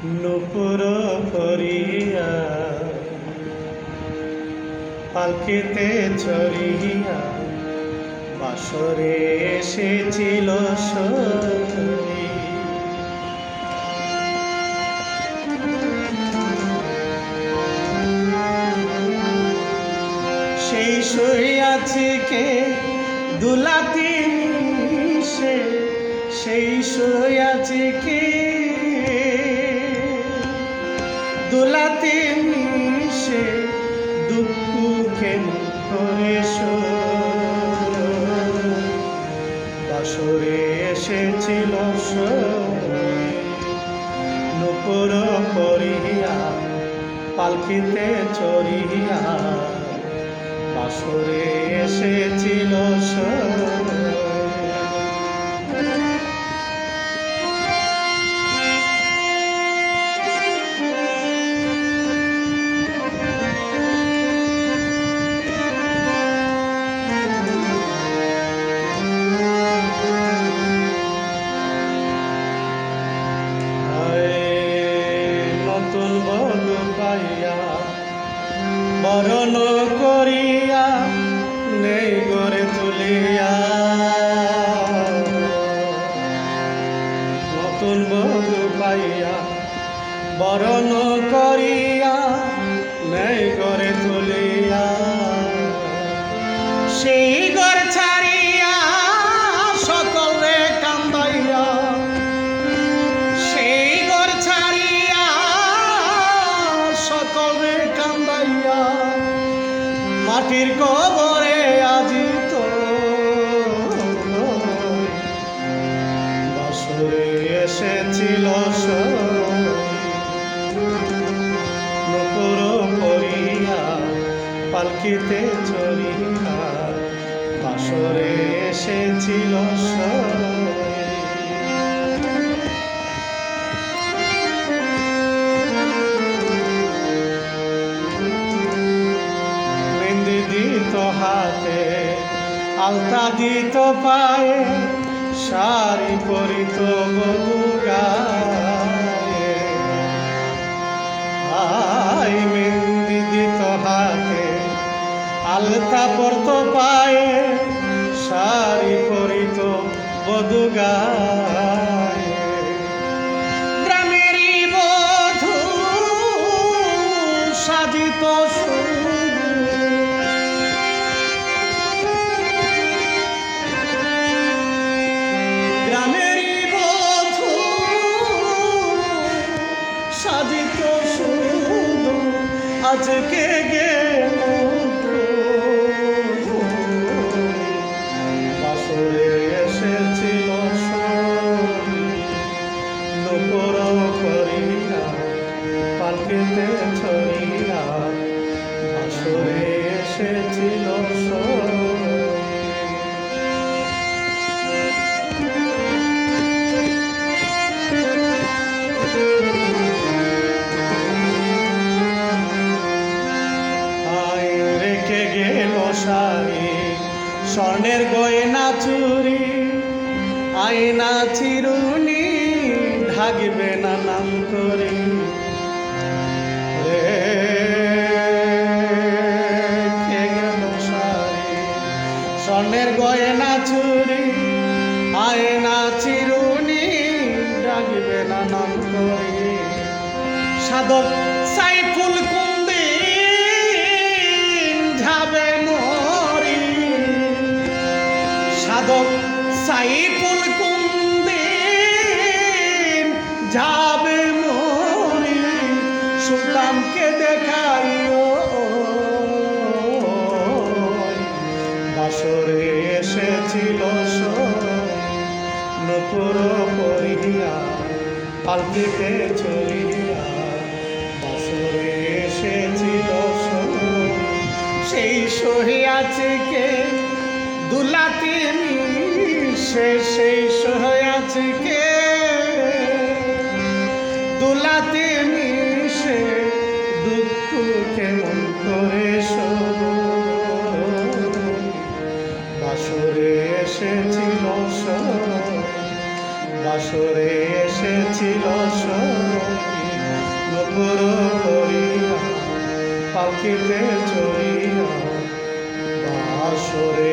নুপুর ভরিয়া পালকিতে চড়িয়া বাসরে এসেছিল সখী। সেই সইয়াছে কে দুলাতি মিশে, সেই সইয়াছে কে দুলাতি মিশে, দুঃখ কেন করে বাসরে এসেছিল নুপুর পরিয়া পালকিতে চড়িয়া বাসরে এসেছিল নতুন বধূ পাইয়া বরণ করিয়া নেই গড়ে তুলিয়া, নতুন বধূ পাইয়া বরণ করিয়া নেই গড়ে তুলিয়া, সেই গড় ছাড়িয়া সকলে কান্দাইয়া, সেই গড় ছাড়িয়া সকলে কান্দাইয়া মাটির কবরে আজিত বাসরে এসেছিল নুপুর পরিয়া পালকিতে চড়িয়া বাসরে এসেছিল দিত হাতে আলতা দিত পায়ে, শাড়ি পরিত বধূ গায়ে, আই মেহেন্দি দিত হাতে আলতা পরত পায়ে, শাড়ি পরিত বধূ গায়ে, গ্রামেরই বধূ সাজিত সাজিত শুধু আজকে গেল বাসরে এসেছিল নুপুর করিয়া পালকিতে চড়িয়া বাসরে এসেছিল শাড়ি স্বর্ণের গয়না চুরি আয়না চিরুনি ঢাকবে না নাম করে, রেখে গেল শাড়ি স্বর্ণের গয়না চুরি আয়না চিরুনি ঢাকবে না নাম করে, সাধক সাইফুল যাবে মরি, সাধক সাইফুল কুন্দিন যাবে মরি, সুলতানকে দেখাইও বাসরে এসেছিল নুপুর পরিয়া পালকিতে চড়িয়া বাসরে এসেছিল সেই সহিয়াছে কে দুলাতি মিশে, সেই সহিয়াছে কে দুলাতি মিশে, দুঃখ কেমন করে বাসরে এসেছিল বাসরে এসেছিল ঘোর করিয়া পালকিতে চড়িয়া বাসরে